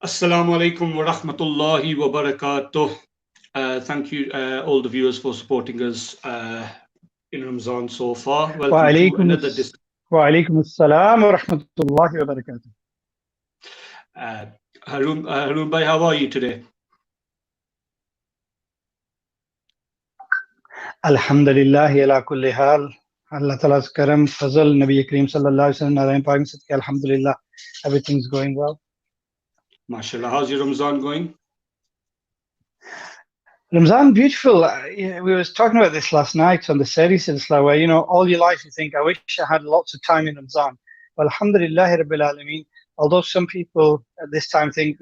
Assalamu alaikum wa rahmatullahi wa barakatuh. Thank you, all the viewers, for supporting us in Ramadan so far. Welcome to وعليكم another الس... وعليكم السلام ورحمة الله وبركاته. uh, Haroon bhai, how are you today? الحمد لله على كل حال. Allah Ta'ala's karam, fazal, Nabi Kareem Sallallahu Alaihi Wasallam, Narayan Pak Sadqa, Alhamdulillah, everything's going well. MashaAllah, how's your Ramadan going? Ramzan, beautiful. We was talking about this last night on the series Silsila, where, all your life you think, I wish I had lots of time in Ramzan. Well, Alhamdulillah, Rabbil Alameen, although some people at this time think,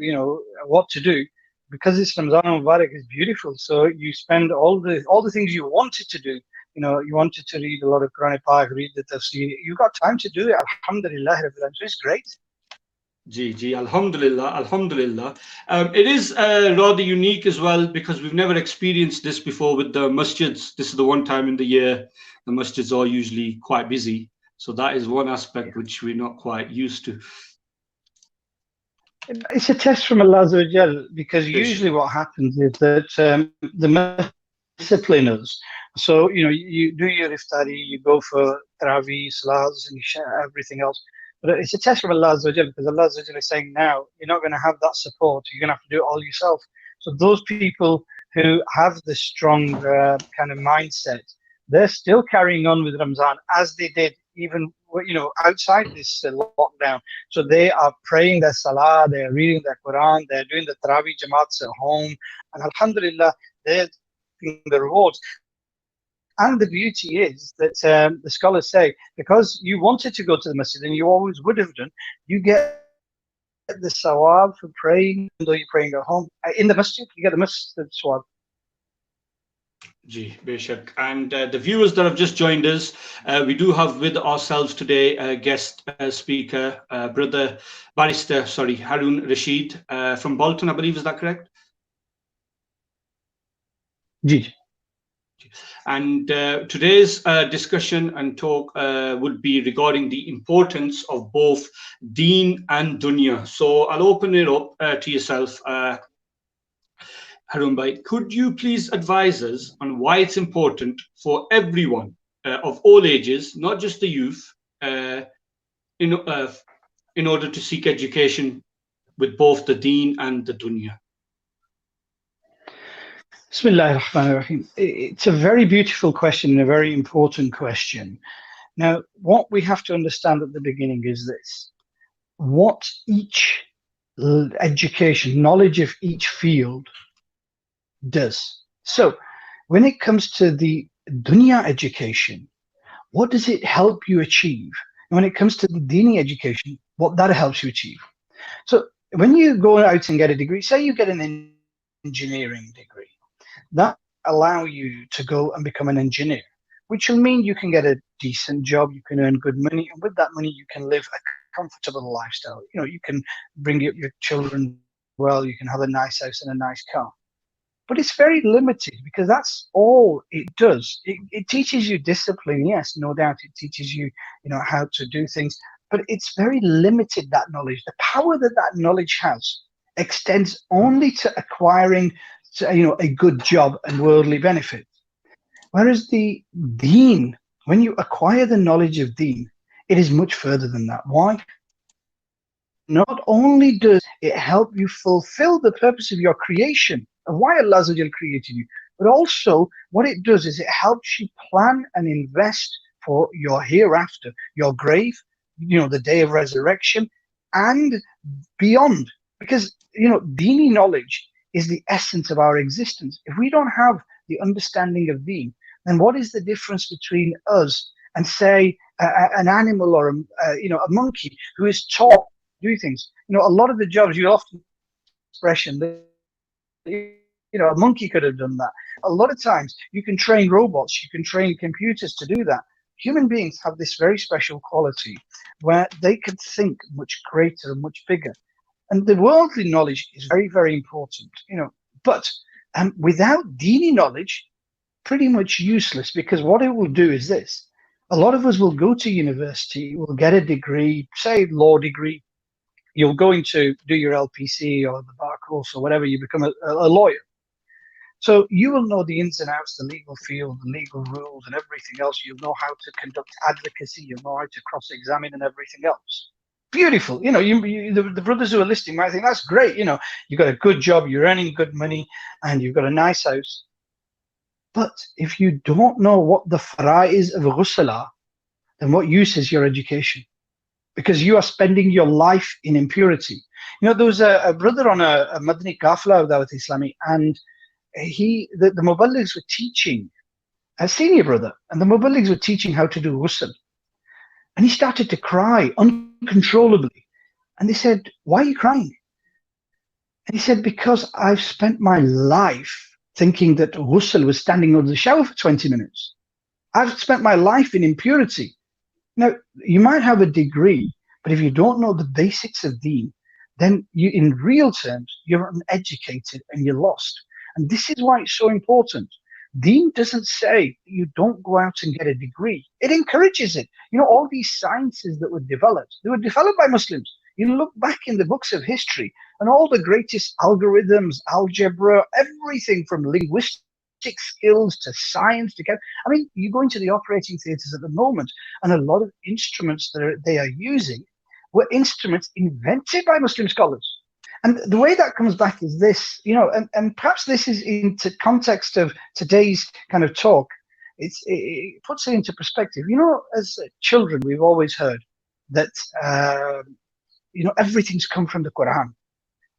what to do, because it's Ramzan Mubarak is beautiful. So you spend all the things you wanted to do. You wanted to read a lot of Quran Pak, read the tafsir. You got time to do it. Alhamdulillah, Rabbil Alameen. So it's great. Ji, Alhamdulillah, Alhamdulillah. It is rather unique as well because we've never experienced this before with the masjids. This is the one time in the year the masjids are usually quite busy. So that is one aspect which we're not quite used to. It's a test from Allah Azza wa Jal, because usually what happens is that the discipline us. So, you do your iftari, you go for tarawih, salahs, and everything else. But it's a test from Allah Azza wa Jal, because Allah Azza wa Jal is saying now, you're not going to have that support. You're going to have to do it all yourself. So those people who have the strong kind of mindset, they're still carrying on with Ramzan as they did even outside this lockdown. So they are praying their salah, they're reading their Quran, they're doing the Tarawih Jamaats at home, and Alhamdulillah, they're getting the rewards. And the beauty is that the scholars say, because you wanted to go to the masjid and you always would have done, you get the sawab for praying, though you're praying at home. In the masjid, you get the masjid sawab. Ji, Beshak. And the viewers that have just joined us, we do have with ourselves today a guest speaker, brother Barrister, Haroon Rashid from Bolton, I believe. Is that correct? Ji. And today's discussion and talk would be regarding the importance of both Deen and Dunya. So I'll open it up to yourself, Haroon bhai. Could you please advise us on why it's important for everyone of all ages, not just the youth, in order to seek education with both the Deen and the Dunya? Bismillah ar-Rahman ar-Rahim. It's a very beautiful question and a very important question. Now, what we have to understand at the beginning is this. What each education, knowledge of each field does. So, when it comes to the dunya education, what does it help you achieve? And when it comes to the dini education, what that helps you achieve. So, when you go out and get a degree, say you get an engineering degree, that allow you to go and become an engineer, which will mean you can get a decent job, you can earn good money, and with that money you can live a comfortable lifestyle. You can bring up your children well, you can have a nice house and a nice car. But it's very limited, because that's all it does. It teaches you discipline, yes, no doubt. It teaches you, how to do things, but it's very limited, that knowledge. The power that that knowledge has extends only to acquiring a good job and worldly benefit. Whereas the deen, when you acquire the knowledge of deen, it is much further than that. Why? Not only does it help you fulfill the purpose of your creation, of why Allah created you, but also what it does is it helps you plan and invest for your hereafter, your grave, the day of resurrection, and beyond. Because, deeni knowledge is the essence of our existence. If we don't have the understanding of deen, then what is the difference between us and, say, an animal or a monkey who is taught to do things? A lot of the jobs, you often expression that, a monkey could have done that. A lot of times you can train robots, you can train computers to do that. Human beings have this very special quality where they can think much greater and much bigger. And the worldly knowledge is very, very important, but without deeni knowledge, pretty much useless, because what it will do is this. A lot of us will go to university, we'll get a degree, say law degree, you'll go into do your LPC or the bar course or whatever, you become a lawyer. So you will know the ins and outs, the legal field, the legal rules and everything else. You'll know how to conduct advocacy. You'll know how to cross-examine and everything else. Beautiful. You know, the brothers who are listening might think that's great. You know, you've got a good job, you're earning good money, and you've got a nice house. But if you don't know what the fara'is of ghusl are, then what use is your education? Because you are spending your life in impurity. You know, there was a brother on a Madani Kafla of Dawat Islami, and the Muballighs were teaching, a senior brother, and the Muballighs were teaching how to do ghusl. And he started to cry uncontrollably. And they said, "Why are you crying?" And he said, "Because I've spent my life thinking that ghusl was standing under the shower for 20 minutes. I've spent my life in impurity." Now, you might have a degree, but if you don't know the basics of deen, then you, in real terms, you're uneducated and you're lost. And this is why it's so important. Deen doesn't say you don't go out and get a degree. It encourages it. You know, all these sciences that were developed, they were developed by Muslims. You look back in the books of history and all the greatest algorithms, algebra, everything from linguistic skills to science to get, I mean, you go into the operating theatres at the moment and a lot of instruments that they are using were instruments invented by Muslim scholars. And the way that comes back is this, you know, and perhaps this is into context of today's kind of talk. It puts it into perspective. You know, as children, we've always heard that, you know, everything's come from the Quran.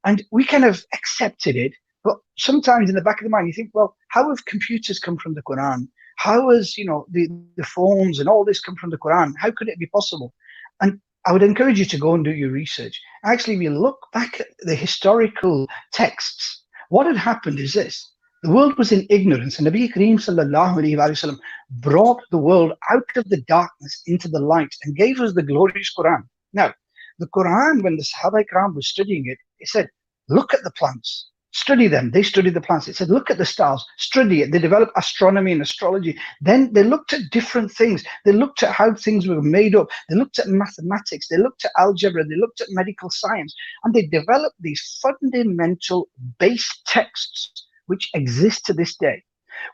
And we kind of accepted it. But sometimes in the back of the mind, you think, well, how have computers come from the Quran? How has, you know, the phones and all this come from the Quran? How could it be possible? And I would encourage you to go and do your research. Actually, if you look back at the historical texts, what had happened is this. The world was in ignorance, and Nabi Kareem sallallahu alayhi wa sallam brought the world out of the darkness into the light and gave us the glorious Quran. Now, the Quran, when the Sahaba Ikram was studying it, it said, look at the plants. Study them. They studied the plants. It said, look at the stars, study it. They developed astronomy and astrology. Then they looked at different things. They looked at how things were made up. They looked at mathematics. They looked at algebra. They looked at medical science. And they developed these fundamental base texts which exist to this day.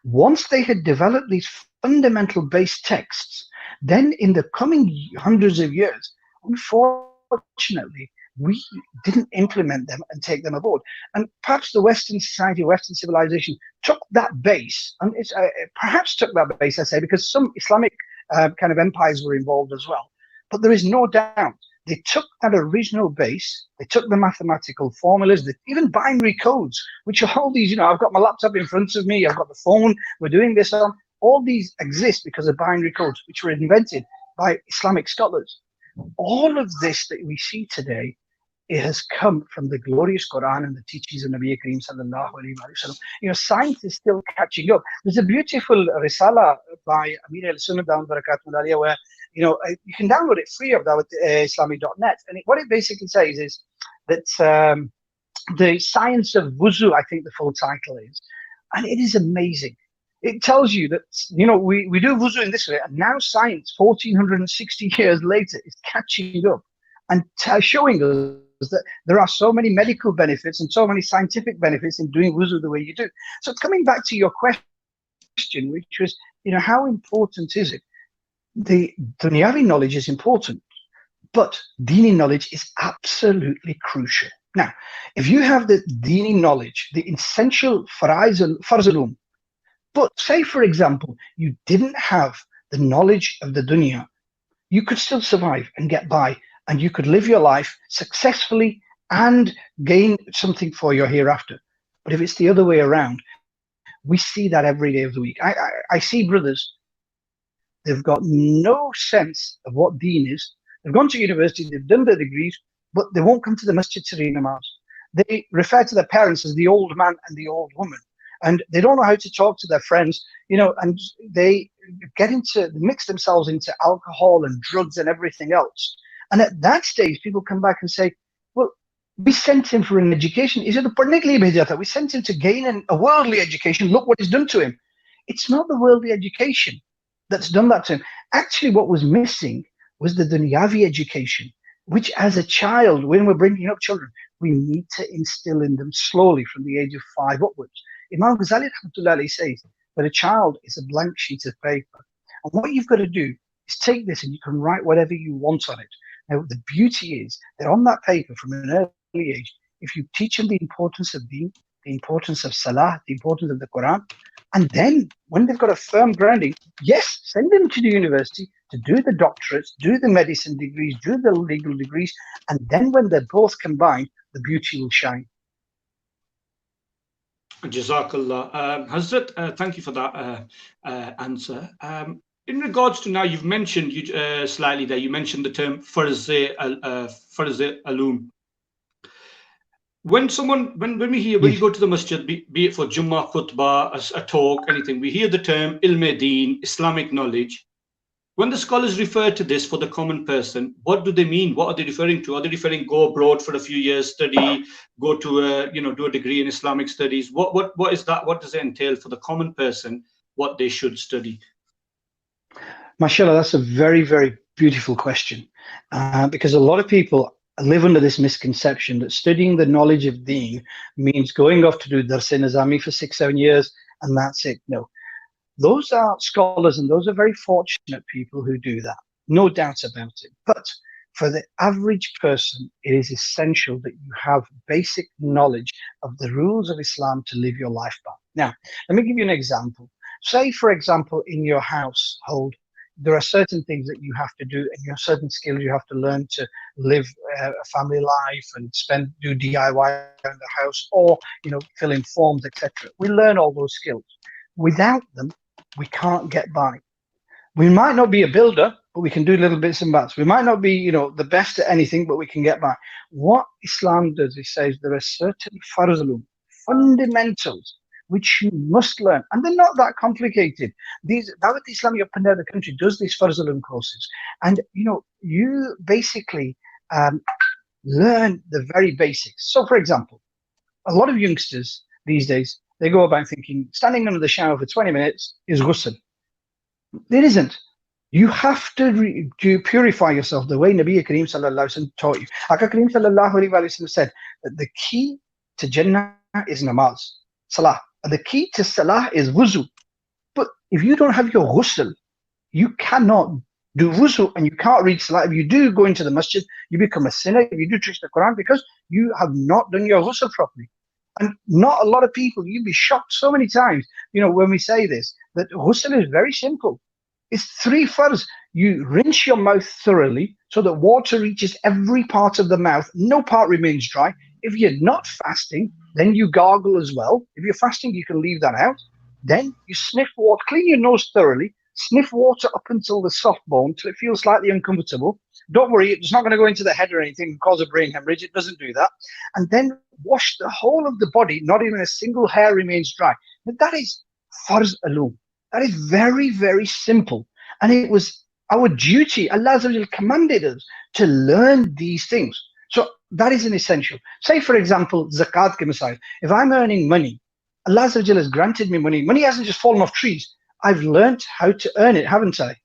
Once they had developed these fundamental base texts, then in the coming hundreds of years, unfortunately, we didn't implement them and take them aboard. And perhaps the Western society, Western civilization took that base, and it's perhaps took that base, I say, because some Islamic kind of empires were involved as well. But there is no doubt they took that original base, they took the mathematical formulas, even binary codes, which are all these, you know, I've got my laptop in front of me, I've got the phone, we're doing this on. All these exist because of binary codes, which were invented by Islamic scholars. All of this that we see today, it has come from the glorious Quran and the teachings of Nabi Kareem sallallahu alayhi wa sallam. You know, science is still catching up. There's a beautiful risala by Amir al-Sunnah down Barakatuh where, you know, you can download it free of Islami.net. And what it basically says is that the science of wuzu, I think the full title is, and it is amazing. It tells you that, you know, we do wuzu in this way, and now science, 1460 years later, is catching up and showing us that there are so many medical benefits and so many scientific benefits in doing wuzu the way you do. So coming back to your question, which was, you know, how important is it? The dunyavi knowledge is important, but dini knowledge is absolutely crucial. Now, if you have the dini knowledge, the essential farz al-ulum, but say, for example, you didn't have the knowledge of the dunya, you could still survive and get by, and you could live your life successfully and gain something for your hereafter. But if it's the other way around, we see that every day of the week. I see brothers, they've got no sense of what deen is. They've gone to university, they've done their degrees, but they won't come to the masjid to read namaz. They refer to their parents as the old man and the old woman. And they don't know how to talk to their friends, you know, and they mix themselves into alcohol and drugs and everything else. And at that stage, people come back and say, well, we sent him for an education. We sent him to gain a worldly education. Look what he's done to him. It's not the worldly education that's done that to him. Actually, what was missing was the dunyavi education. which as a child, when we're bringing up children, we need to instill in them slowly from the age of 5 upwards. Imam Ghazali rahmatullahi says that a child is a blank sheet of paper. And what you've got to do is take this and you can write whatever you want on it. Now, the beauty is that on that paper from an early age, if you teach them the importance of deen, the importance of salah, the importance of the Quran, and then when they've got a firm grounding, yes, send them to the university to do the doctorates, do the medicine degrees, do the legal degrees, and then when they're both combined, the beauty will shine. Jazakallah. Hazrat, thank you for that answer. In regards to now, you've mentioned slightly there, you mentioned the term farz alum. When you go to the masjid, be it for Jummah, khutbah, a talk, anything, we hear the term ilm deen, Islamic knowledge. When the scholars refer to this for the common person, what do they mean? What are they referring to? Are they referring go abroad for a few years, study, go to do a degree in Islamic studies? What is that? What does it entail for the common person? What they should study? Mashallah, that's a very, very beautiful question, because a lot of people live under this misconception that studying the knowledge of deen means going off to do Dars-e-Nizami for 6-7 years and that's it. No. Those are scholars and those are very fortunate people who do that, no doubt about it. But for the average person, it is essential that you have basic knowledge of the rules of Islam to live your life by. Now, let me give you an example. Say, for example, in your household, there are certain things that you have to do and you have certain skills you have to learn to live a family life and do DIY around the house or, fill in forms, etc. We learn all those skills. Without them, we can't get by. We might not be a builder, but we can do little bits and bats. We might not be, the best at anything, but we can get by. What Islam does, it says there are certain fundamentals, which you must learn. And they're not that complicated. Dawat Islami up and down the country does these Farzulum courses. And, you basically learn the very basics. So, for example, a lot of youngsters these days, they go about thinking standing under the shower for 20 minutes is ghusl. It isn't. You have to purify yourself the way Nabi Kareem Sallallahu Alaihi Wasallam taught you. Aka Kareem Sallallahu Alaihi Wasallam said that the key to Jannah is namaz, salah. And the key to salah is wuzu. But if you don't have your ghusl, you cannot do wuzu and you can't read salah. If you do go into the masjid, you become a sinner. If you do touch the Quran, because you have not done your ghusl properly. And not a lot of people, you'd be shocked so many times, when we say this, that ghusl is very simple. It's 3 farz. You rinse your mouth thoroughly so that water reaches every part of the mouth. No part remains dry. If you're not fasting, then you gargle as well. If you're fasting, you can leave that out. Then you sniff water, clean your nose thoroughly, sniff water up until the soft bone, till it feels slightly uncomfortable. Don't worry, it's not going to go into the head or anything and cause a brain hemorrhage. It doesn't do that. And then wash the whole of the body, not even a single hair remains dry. But that is farz alum. That is very, very simple. And it was our duty. Allah commanded us to learn these things. So that is an essential. Say, for example, zakat ke masail. If I'm earning money, Allah has granted me money. Money hasn't just fallen off trees. I've learned how to earn it, haven't I?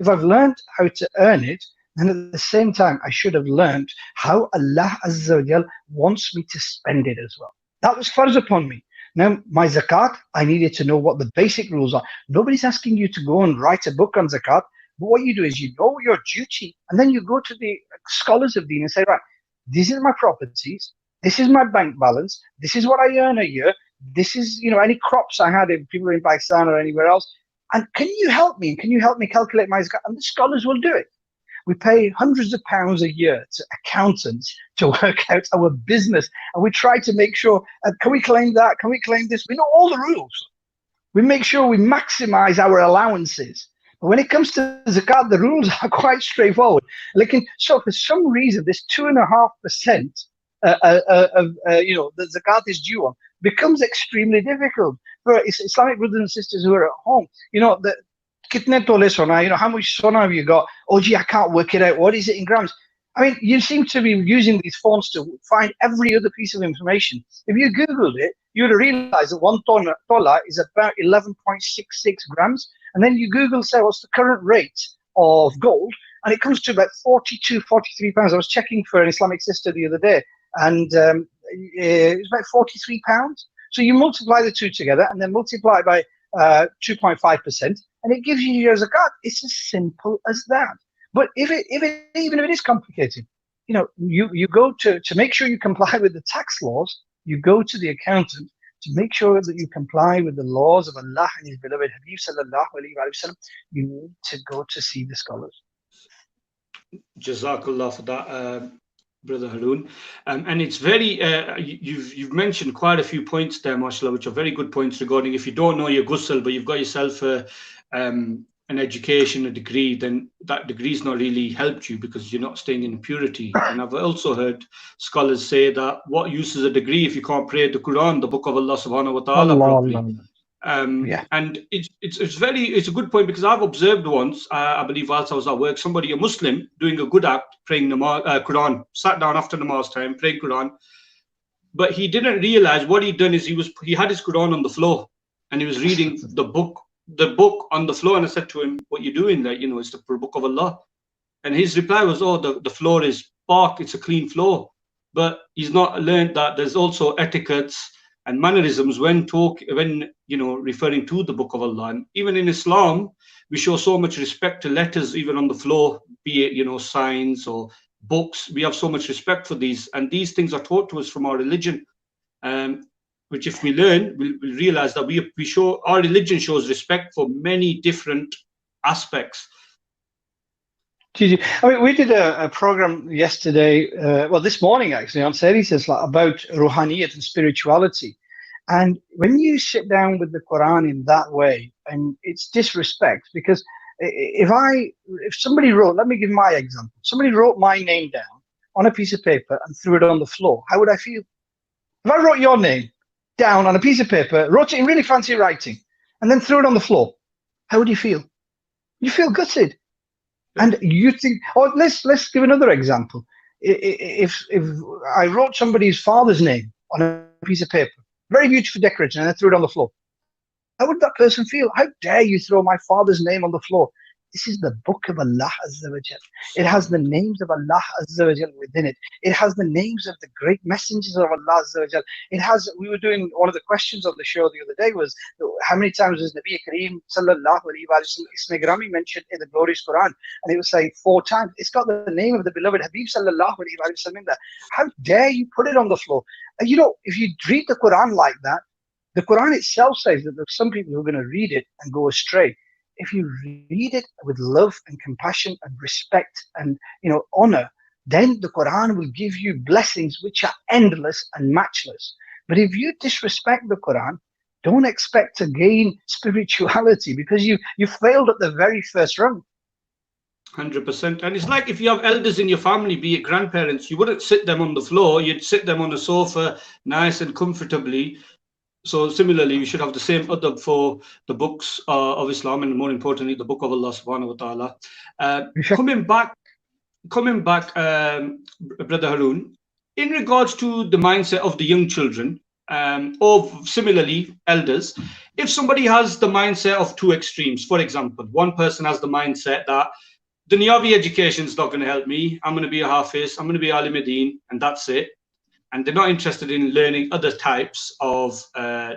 If I've learned how to earn it, then at the same time, I should have learned how Allah Azza wa Jal wants me to spend it as well. That was farz upon me. Now, my zakat, I needed to know what the basic rules are. Nobody's asking you to go and write a book on zakat. But what you do is you know your duty, and then you go to the scholars of deen and say, right, this is my properties, this is my bank balance, this is what I earn a year, this is, any crops I had if people are in Pakistan or anywhere else. And can you help me? Can you help me calculate my zakat? And the scholars will do it. We pay hundreds of pounds a year to accountants to work out our business. And we try to make sure, can we claim that? Can we claim this? We know all the rules. We make sure we maximize our allowances. But when it comes to zakat, the rules are quite straightforward. So for some reason, this 2.5% the zakat is due on becomes extremely difficult for Islamic brothers and sisters who are at home. Kitne tole sona, how much sona have you got? Oh, gee, I can't work it out. What is it in grams? I mean, you seem to be using these phones to find every other piece of information. If you Googled it, you would realize that 1 tola is about 11.66 grams. And then you Google, say, what's the current rate of gold? and it comes to about 42, 43 pounds. I was checking for an Islamic sister the other day, and it was about 43 pounds. So you multiply the two together and then multiply by 2.5%, and it gives you your zakat. It's as simple as that. But even if it is complicated, you go to make sure you comply with the tax laws, you go to the accountant to make sure that you comply with the laws of Allah and His beloved Habib sallallahu alaihi wasallam. You need to go to see the scholars. Jazakallah for that, Brother Haroon. And it's very, you've mentioned quite a few points there, mashallah, which are very good points regarding if you don't know your ghusl, but you've got yourself an education, a degree, then that degree's not really helped you because you're not staying in purity. And I've also heard scholars say that what use is a degree if you can't pray the Quran, the book of Allah subhanahu wa ta'ala, properly? And it's a good point because I've observed once, I believe whilst I was at work, somebody, a Muslim, doing a good act, praying Quran, sat down after namaz time, praying Quran, but he didn't realize what he'd done is he had his Quran on the floor and he was reading the book on the floor. And I said to him, what you doing? Like, it's the book of Allah. And his reply was, oh, the floor is bark, it's a clean floor. But he's not learned that there's also etiquettes and mannerisms when referring to the book of Allah. And even in Islam, we show so much respect to letters, even on the floor, be it, signs or books. We have so much respect for these. And these things are taught to us from our religion. Which if we learn, we'll realize that we show, our religion shows respect for many different aspects. I mean, we did a program yesterday, this morning actually, on Series about ruhaniyat and spirituality. And when you sit down with the Quran in that way, and it's disrespect, because if somebody wrote, let me give my example, somebody wrote my name down on a piece of paper and threw it on the floor, how would I feel? If I wrote your name down on a piece of paper, wrote it in really fancy writing, and then threw it on the floor, how would you feel? You feel gutted. And you think, let's give another example. If I wrote somebody's father's name on a piece of paper, very beautifully decorated, and I threw it on the floor, how would that person feel? How dare you throw my father's name on the floor? This is the book of Allah Azza wa Jal. It has the names of Allah Azza wa Jal within it. It has the names of the great messengers of Allah Azza wa Jal. We were doing, one of the questions on the show the other day was, how many times is Nabi Kareem sallallahu alayhi wa sallam Isme Grami mentioned in the glorious Quran? And it was saying 4 times. It's got the name of the beloved Habib sallallahu alayhi wa sallam in there. How dare you put it on the floor? And if you read the Quran like that, the Quran itself says that there's some people who are going to read it and go astray. If you read it with love and compassion and respect and honor, then the Quran will give you blessings which are endless and matchless. But if you disrespect the Quran, don't expect to gain spirituality because you failed at the very first rung. 100%. And it's like if you have elders in your family, be it grandparents, you wouldn't sit them on the floor, you'd sit them on a sofa nice and comfortably. So similarly, we should have the same adab for the books of Islam, and more importantly, the book of Allah subhanahu wa ta'ala. Coming back, Brother Haroon, in regards to the mindset of the young children, or similarly, elders, if somebody has the mindset of 2 extremes, for example, one person has the mindset that Dunyavi education is not going to help me, I'm going to be a Hafiz, I'm going to be Alim Deen, and that's it. And they're not interested in learning other types of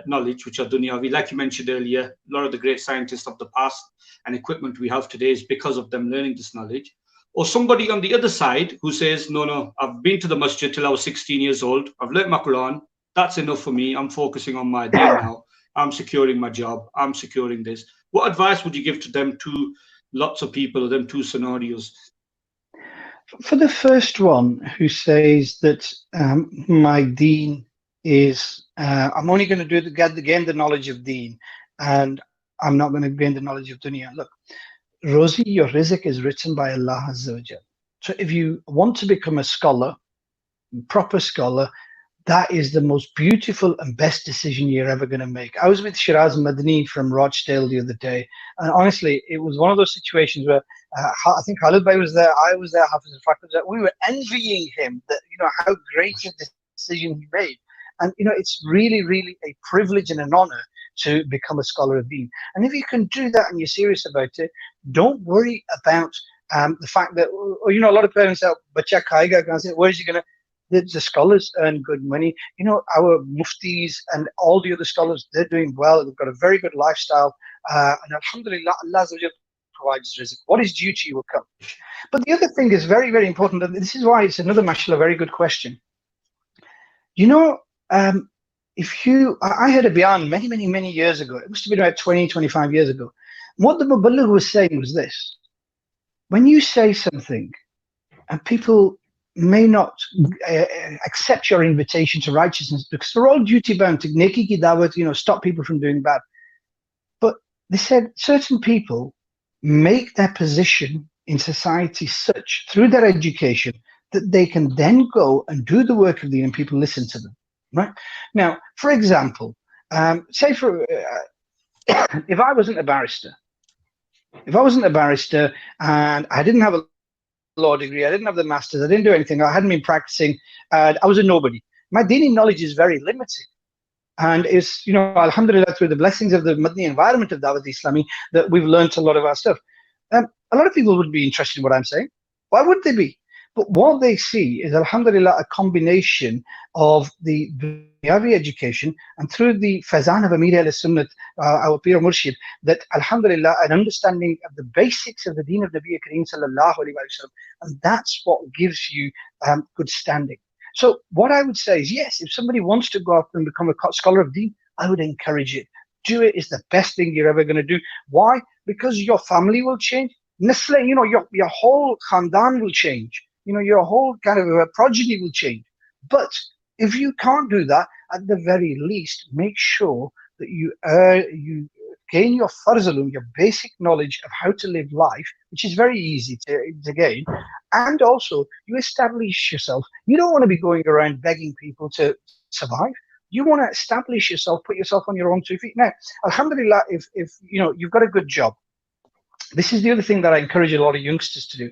knowledge, which are Dunyavi. Like you mentioned earlier, a lot of the great scientists of the past and equipment we have today is because of them learning this knowledge. Or somebody on the other side who says, no, I've been to the masjid till I was 16 years old. I've learnt my Quran. That's enough for me. I'm focusing on my deen now. I'm securing my job. I'm securing this. What advice would you give to them lots of people, them 2 scenarios? For the first one who says that my deen is, I'm only going to gain the knowledge of deen and I'm not going to gain the knowledge of dunya. Look, Rosie, your rizq is written by Allah Azza wa Jal. So if you want to become a scholar, proper scholar, that is the most beautiful and best decision you're ever going to make. I was with Shiraz Madni from Rochdale the other day, and honestly, it was one of those situations where I think Khalid Bhai was there, I was there, Hafiz al-Faq was there. We were envying him that how great a decision he made, and it's really, really a privilege and an honor to become a scholar of deen. And if you can do that and you're serious about it, don't worry about The fact that, you know, a lot of parents say, "Bacha khayega kahan se?" Where is he gonna? The scholars earn good money. You know, our muftis and all the other scholars, they're doing well. They've got a very good lifestyle. And alhamdulillah, Allah provides rizq. What is due to you will come. But the other thing is very, very important. And this is why it's another, mashallah, very good question. You know, I had a bayan many, many, many years ago. It must have been about 20, 25 years ago. What the Muballigh was saying was this. When you say something and people may not accept your invitation to righteousness because they're all duty bound to neki ki dawat, you know, stop people from doing bad. But they said certain people make their position in society such through their education that they can then go and do the work of Deen and people listen to them. Right now, for example, say if I wasn't a barrister, and I didn't have a law degree, I didn't have the masters, I didn't do anything, I hadn't been practicing, I was a nobody. My Deeni knowledge is very limited. And it's, you know, alhamdulillah, through the blessings of the Madni environment of Dawat Islami, that we've learned a lot of our stuff. A lot of people would be interested in what I'm saying. Why would they be? But what they see is, alhamdulillah, a combination of the Dunyavi education and through the Fazan of Amir al-Sunnat, our Pir Murshid, that alhamdulillah, an understanding of the basics of the Deen of Nabi Kareem sallallahu alayhi wa sallam, and that's what gives you good standing. So what I would say is, yes, if somebody wants to go up and become a scholar of Deen, I would encourage it. Do it. It's the best thing you're ever going to do. Why? Because your family will change. Nestle, you know, your whole khandan will change. You know, your whole kind of progeny will change. But if you can't do that, at the very least, make sure that you gain your farzalum, your basic knowledge of how to live life, which is very easy to gain. And also, you establish yourself. You don't want to be going around begging people to survive. You want to establish yourself, put yourself on your own 2 feet. Now, alhamdulillah, if you know you've got a good job, this is the other thing that I encourage a lot of youngsters to do.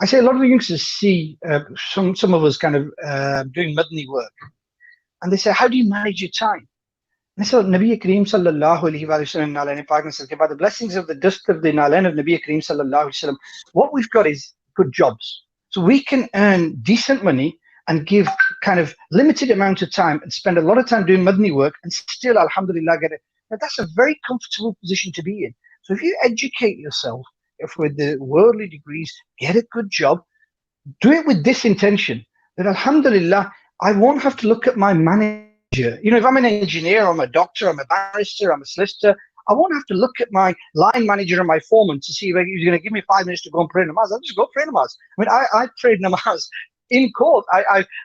I say a lot of the youngsters see some of us kind of doing madni work, and they say, "How do you manage your time?" And so Nabi Kareem sallallahu alaihi wasallam, by the blessings of the dust of the Nalan of Nabi Kareem sallallahu alaihi wasallam, what we've got is good jobs. So we can earn decent money and give kind of limited amount of time and spend a lot of time doing madni work and still, alhamdulillah, get it. Now, that's a very comfortable position to be in. So if you educate yourself with the worldly degrees, get a good job, do it with this intention, that alhamdulillah, I won't have to look at my manager. You know, if I'm an engineer, I'm a doctor, I'm a barrister, I'm a solicitor, I won't have to look at my line manager and my foreman to see if he's going to give me 5 minutes to go and pray namaz. I'll just go pray namaz. I mean, I prayed namaz in court.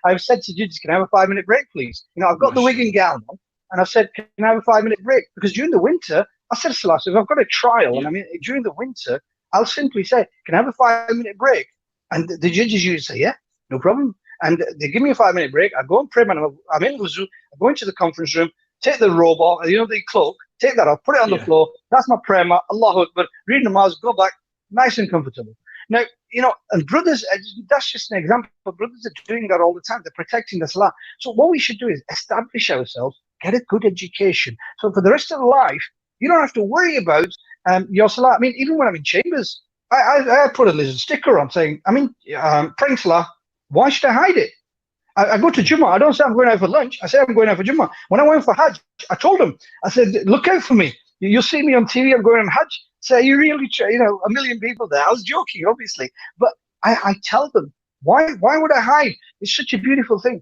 I've said to judges, can I have a 5-minute break, please? You know, I've got the wig and gown on, and I've said, can I have a 5-minute break? Because during the winter, I said, Salah, so if I've got a trial, and I mean, during the winter, I'll simply say, can I have a 5-minute break? And the judges usually say, yeah, no problem. And they give me a 5-minute break. I go and pray, man. I'm in wuzu. I go into the conference room, take the robe off, you know, the cloak, take that off, put it on the floor. That's my prayer mat. Allahu Akbar. Read namaz, go back, nice and comfortable. Now, you know, and brothers, that's just an example. Brothers are doing that all the time. They're protecting the salah. So what we should do is establish ourselves, get a good education. So for the rest of life, you don't have to worry about your salah. I mean, even when I'm in chambers, I put a little sticker on saying, I mean, praying salah, why should I hide it? I go to Jummah. I don't say I'm going out for lunch. I say I'm going out for Jummah. When I went for Hajj, I told them, I said, look out for me. You'll see me on TV. I'm going on Hajj. Say, you really, you know, 1 million people there. I was joking, obviously. But I tell them, why would I hide? It's such a beautiful thing.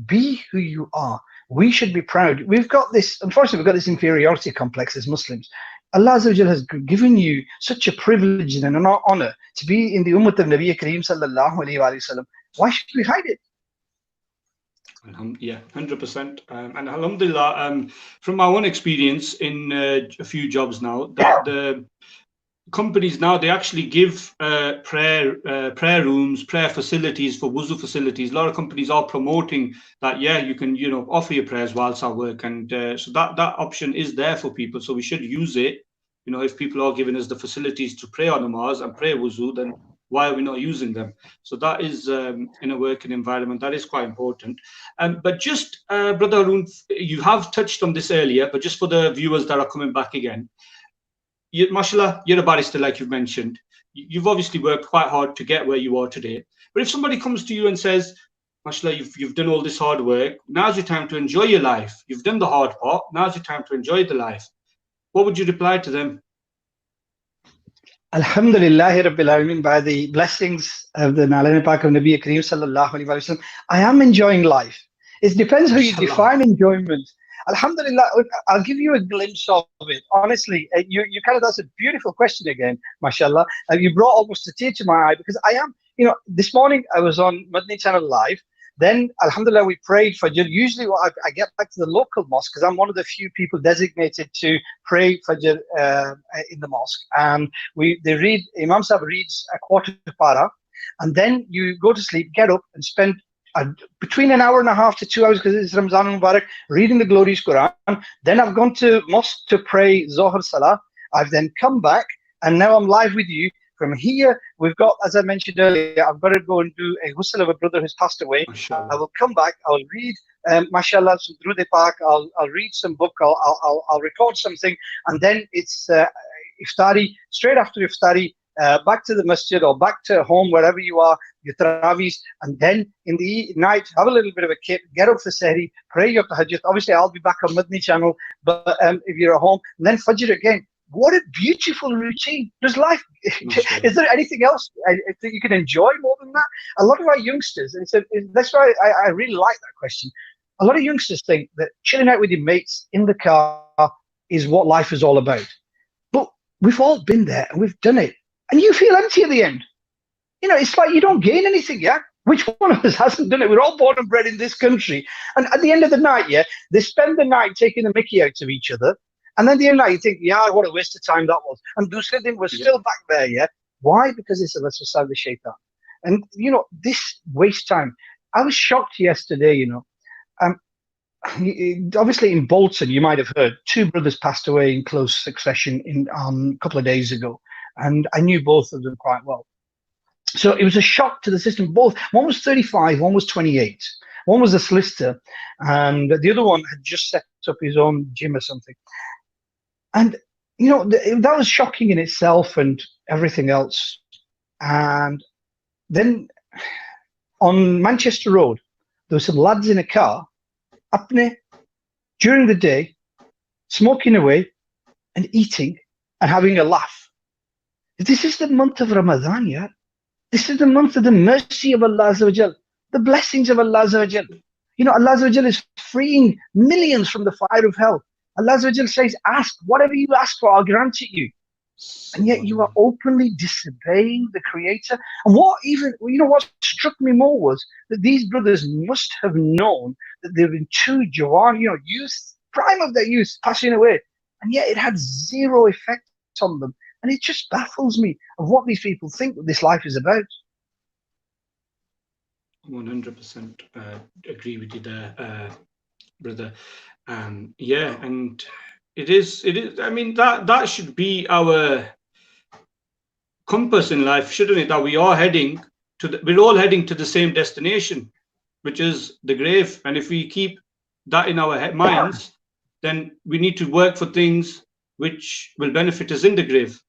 Be who you are. We should be proud. We've got this, unfortunately, we've got this inferiority complex as Muslims. Allah Azza wa Jal has given you such a privilege and an honor to be in the ummah of Nabi Kareem sallallahu alayhi wa sallam. Why should we hide it? Yeah, 100%. And alhamdulillah, from my own experience in a few jobs now, that the companies now, they actually give prayer rooms, prayer facilities for wuzu facilities. A lot of companies are promoting that, yeah, you can, you know, offer your prayers whilst at work. And so that option is there for people. So we should use it. You know, if people are giving us the facilities to pray on namaz and pray wuzu, then why are we not using them? So that is in a working environment, that is quite important. But just, Brother Haroon, you have touched on this earlier, but just for the viewers that are coming back again, mashallah, you're a barrister, like you've mentioned. you've obviously worked quite hard to get where you are today. But if somebody comes to you and says, mashallah, you've done all this hard work, now's your time to enjoy your life. You've done the hard part, now's your time to enjoy the life. What would you reply to them? Alhamdulillahi Rabbil Alameen, by the blessings of the Nalani Pak of Nabi Kareem Sallallahu Alaihi Wasallam, I am enjoying life. It depends how you define enjoyment. Alhamdulillah, I'll give you a glimpse of it. Honestly, you kind of, that's a beautiful question again, mashallah. You brought almost a tear to my eye, because I am, this morning I was on Madni Channel Live. Then, alhamdulillah, we prayed Fajr. Usually I get back to the local mosque, because I'm one of the few people designated to pray Fajr in the mosque. And Imam Sahib reads a quarter para, and then you go to sleep, get up and spend between an hour and a half to 2 hours, because it's Ramzan Mubarak, reading the glorious Quran. Then I've gone to mosque to pray Zohar Salah. I've then come back, and now I'm live with you. From here, we've got, as I mentioned earlier, I've got to go and do a ghusl of a brother who's passed away. Mashallah. I will come back. I'll read, mashallah, some Durud Pak. I'll read some book. I'll record something, and then it's iftari. Straight after iftari, back to the masjid or back to home, wherever you are, your tarawis, and then in the night, have a little bit of a kip, get up for sehri, pray your tahajjud. Obviously, I'll be back on Madni channel, but if you're at home, and then Fajr again. What a beautiful routine. Does life, is there anything else that you can enjoy more than that? A lot of our youngsters, and that's why I really like that question. A lot of youngsters think that chilling out with your mates in the car is what life is all about. But we've all been there and we've done it. And you feel empty at the end. It's like you don't gain anything, yeah? Which one of us hasn't done it? We're all born and bred in this country. And at the end of the night, yeah, they spend the night taking the mickey out of each other. And then at the end of the night, you think, yeah, what a waste of time that was. And Dusra Din was still back there, yeah? Why? Because it's a lesser the shaitan. And, this waste time. I was shocked yesterday, obviously in Bolton, you might have heard, 2 brothers passed away in close succession a couple of days ago. And I knew both of them quite well. So it was a shock to the system. Both, one was 35, one was 28. One was a solicitor, and the other one had just set up his own gym or something. And, that was shocking in itself and everything else. And then on Manchester Road, there were some lads in a car, during the day, smoking away and eating and having a laugh. This is the month of Ramadan, yeah? This is the month of the mercy of Allah Azza wa Jal, the blessings of Allah Azza wa Jal. Allah Azza wa Jal is freeing millions from the fire of hell. Allah Azza wa Jal says, ask, whatever you ask for, I'll grant it you. And yet you are openly disobeying the Creator. And what struck me more was that these brothers must have known that they've been too Jawan, youth, prime of their youth, passing away. And yet it had zero effect on them. And it just baffles me of what these people think that this life is about. 100% agree with you there, brother. Yeah, and it is. I mean, that should be our compass in life, shouldn't it? That we're all heading to the same destination, which is the grave. And if we keep that in our minds, then we need to work for things which will benefit us in the grave.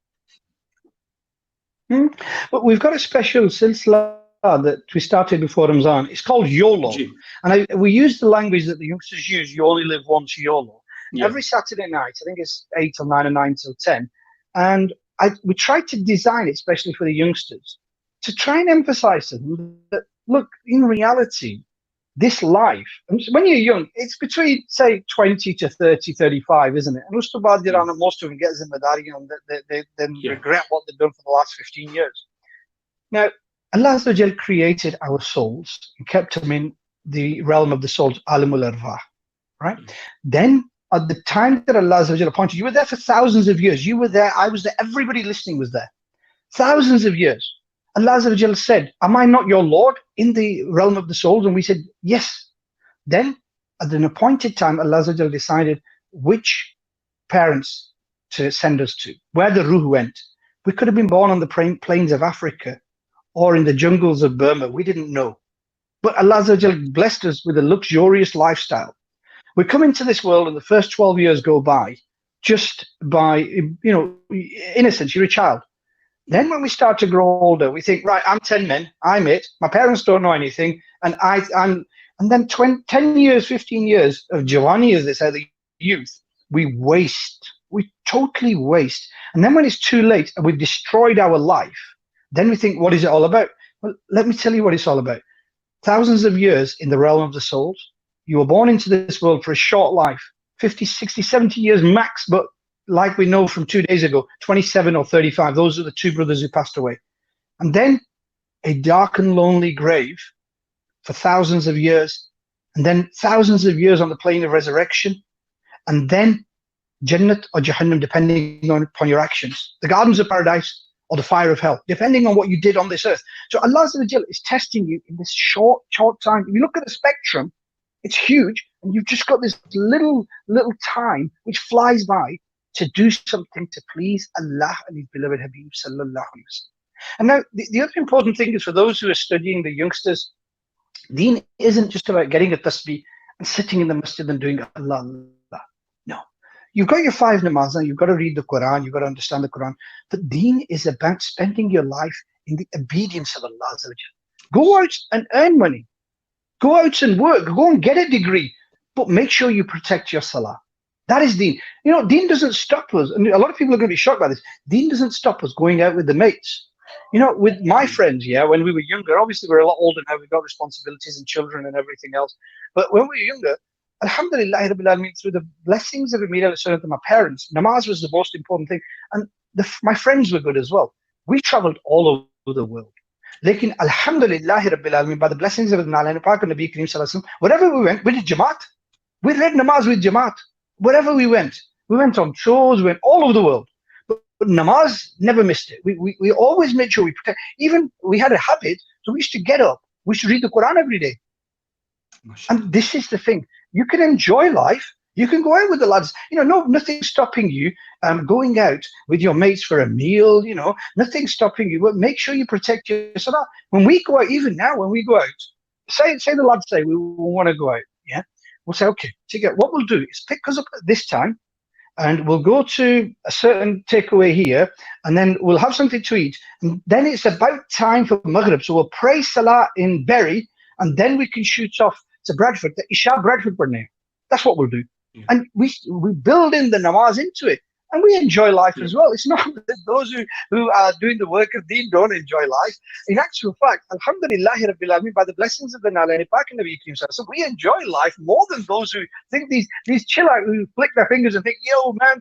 But we've got a special silsila that we started before Ramzan. It's called YOLO. And we use the language that the youngsters use, you only live once, YOLO. Yeah. Every Saturday night, I think it's 8 till 9 or 9 till 10. And we tried to design it, especially for the youngsters, to try and emphasize to them that, look, in reality, this life, when you're young, it's between, say, 20 to 30, 35, isn't it? And most of them get Zimmedari, they regret what they've done for the last 15 years. Now, Allah Azza wa Jal created our souls and kept them in the realm of the souls, Alamul Arwah, right? Then, at the time that Allah Azza wa Jal appointed, you were there for thousands of years. You were there, I was there, everybody listening was there. Thousands of years. Allah Azza wa Jal said, am I not your Lord in the realm of the souls? And we said, yes. Then, at an appointed time, Allah Azza wa Jal decided which parents to send us to, where the ruh went. We could have been born on the plains of Africa or in the jungles of Burma. We didn't know. But Allah Azza wa Jal blessed us with a luxurious lifestyle. We come into this world and the first 12 years go by just by, innocence. You're a child. Then when we start to grow older, we think, right, I'm 10 men, I'm it, my parents don't know anything, and and then 20, 10 years, 15 years of Jawani, as they say, the youth, we waste, we totally waste. And then when it's too late and we've destroyed our life, then we think, what is it all about? Well, let me tell you what it's all about. Thousands of years in the realm of the souls. You were born into this world for a short life, 50, 60, 70 years max, but like we know from 2 days ago, 27 or 35, those are the two brothers who passed away. And then a dark and lonely grave for thousands of years, and then thousands of years on the plane of resurrection, and then Jannat or Jahannam, depending upon your actions, the gardens of paradise or the fire of hell, depending on what you did on this earth. So Allah is testing you in this short time. If you look at the spectrum, it's huge, and you've just got this little time which flies by to do something to please Allah and His beloved Habib sallallahu alaihi wasallam. And now the other important thing is for those who are studying, the youngsters, Deen isn't just about getting a tasbih and sitting in the masjid and doing Allah, Allah. No. You've got your 5 namaz, and you've got to read the Quran, you've got to understand the Quran. But Deen is about spending your life in the obedience of Allah. Go out and earn money. Go out and work. Go and get a degree. But make sure you protect your salah. That is Deen. You know, Deen doesn't stop us. And a lot of people are going to be shocked by this. Deen doesn't stop us going out with the mates. You know, with my friends, yeah, when we were younger, obviously we're a lot older now, we've got responsibilities and children and everything else. But when we were younger, Alhamdulillah, Rabbil Alameen, through the blessings of Amir al-Sunnah and my parents, namaz was the most important thing. And my friends were good as well. We traveled all over the world. Lekin Alhamdulillah, Rabbil Alameen, by the blessings of Nabi Pak and Nabi Kareem Sallallahu Alaihi Wasallam, wherever we went, we did Jamaat. We read namaz with Jamaat. Wherever we went on tours, we went all over the world. But namaz never missed it. We always made sure we protect. Even we had a habit, so we used to get up. We used to read the Quran every day. And this is the thing. You can enjoy life. You can go out with the lads. You know, nothing stopping you going out with your mates for a meal. You know, nothing stopping you. But make sure you protect your salah. When we go out, even now, when we go out, say the lads say we want to go out. Yeah, we'll say okay. What we'll do is pick us up at this time, and we'll go to a certain takeaway here, and then we'll have something to eat. And then it's about time for Maghrib. So we'll pray Salah in Bury, and then we can shoot off to Bradford, the Isha Bradford name. That's what we'll do. Yeah. And we build in the namaz into it. And we enjoy life as well. It's not that those who are doing the work of Deen don't enjoy life. In actual fact, Alhamdulillah Rabbil Alameen, by the blessings of the Nabi Pak and Nabi Kareem Sallallahu Alaihi Wasallam, we enjoy life more than those who think these chill out, who flick their fingers and think, yo man,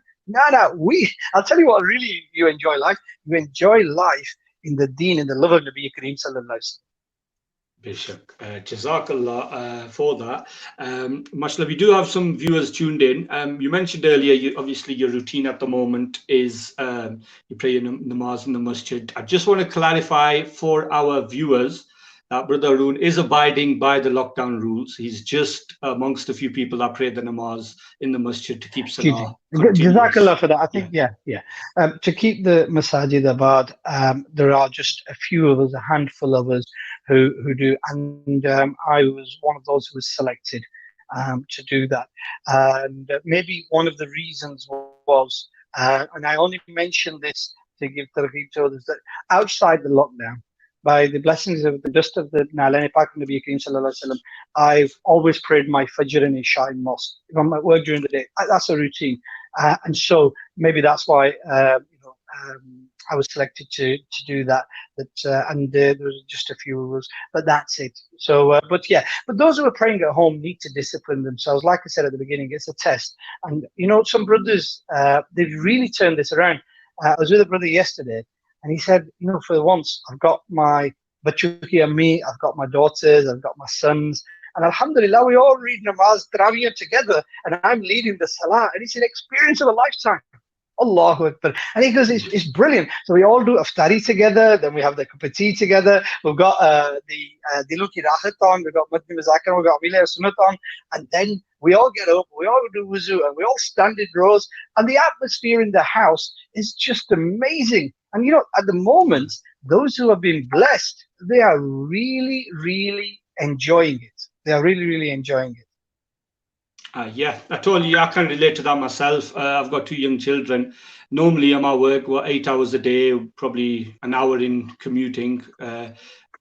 I'll tell you what really you enjoy life. You enjoy life in the Deen, in the love of Nabi Kareem Sallallahu Alaihi Wasallam. Bishak. Jazakallah for that. Mashallah, we do have some viewers tuned in. You mentioned earlier, obviously your routine at the moment is you pray your namaz in the masjid. I just want to clarify for our viewers that Brother Haroon is abiding by the lockdown rules. He's just amongst a few people that pray the namaz in the masjid to keep salah. Jazakallah for that. I think, yeah. To keep the masajid abad, there are just a few of us, a handful of us who do, and I was one of those who was selected to do that. And maybe one of the reasons was, and I only mention this to give targheeb to others, that outside the lockdown, by the blessings of the dust of the Nalani Pak and Nabi Kareem Sallallahu Alaihi Wasallam, I've always prayed my Fajr and Isha in mosque. If I'm at work during the day, that's a routine. And so maybe that's why I was selected to do that. And there was just a few rules, but that's it. So, but those who are praying at home need to discipline themselves. Like I said at the beginning, it's a test. And you know, some brothers, they've really turned this around. I was with a brother yesterday, and he said, you know, for once, I've got my Bachuki and me, I've got my daughters, I've got my sons, and Alhamdulillah, we all read namaz, tarawiyah together, and I'm leading the salah, and it's an experience of a lifetime. Allahu Akbar. And he goes, it's brilliant. So we all do iftari together, then we have the cup of tea together, we've got the Diluki Rahat on, we've got Madhim Zakar, we've got Amila Sunnat on, and then we all get up, we all do wuzu, and we all stand in rows, and the atmosphere in the house is just amazing. And you know, at the moment, those who have been blessed, they are really, really enjoying it. They are really, really enjoying it. Yeah, I told you I can relate to that myself. I've got 2 young children. Normally, I'm at work, 8 hours a day, probably an hour in commuting.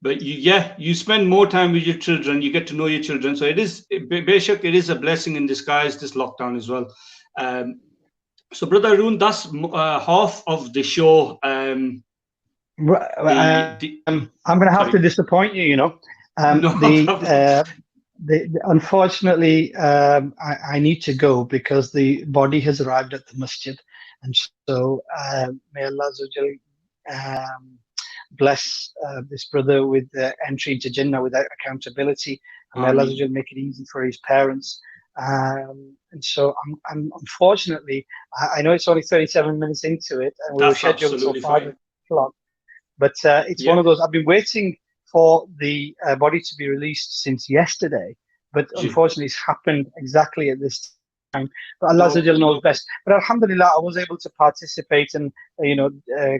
But you spend more time with your children. You get to know your children. So it is, Beshak, it is a blessing in disguise, this lockdown as well. So, Brother Haroon, that's half of the show. I'm going to have Sorry, to disappoint you. You know, no problem. unfortunately, I need to go because the body has arrived at the masjid, and so may Allah Azza wa Jal, bless this brother with entry into Jannah without accountability, and may Allah Azza wa Jal make it easy for his parents. And so I'm unfortunately, I know it's only 37 minutes into it, and we were That's scheduled till absolutely 5 o'clock. But it's one Yeah. of those. I've been waiting for the body to be released since yesterday, but unfortunately, it's happened exactly at this time. But Allah Azza wa Jal knows best. But Alhamdulillah, I was able to participate and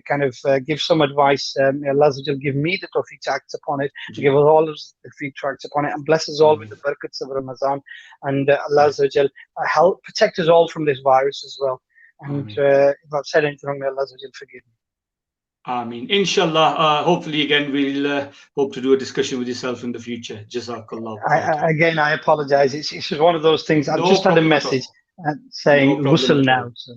kind of give some advice. May Allah Azza wa Jal give me the tawfiq to act upon it, give us all the tawfiq to act upon it, and bless us all with the barakats of Ramadan. And Allah Azza wa Jal help protect us all from this virus as well. And if I've said anything wrong, may Allah Azza wa Jal forgive me. Inshallah, hopefully again we'll hope to do a discussion with yourself in the future. Jazakallah. Again, I apologize. It's just one of those things. I've just had a message saying ghusl now. So.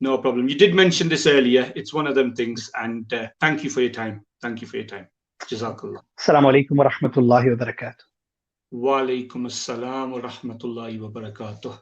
No problem. You did mention this earlier. It's one of them things. And thank you for your time. Thank you for your time. Jazakallah. Assalamu alaikum wa rahmatullahi wa barakatuh. Wa alaikum assalam wa rahmatullahi wa barakatuh.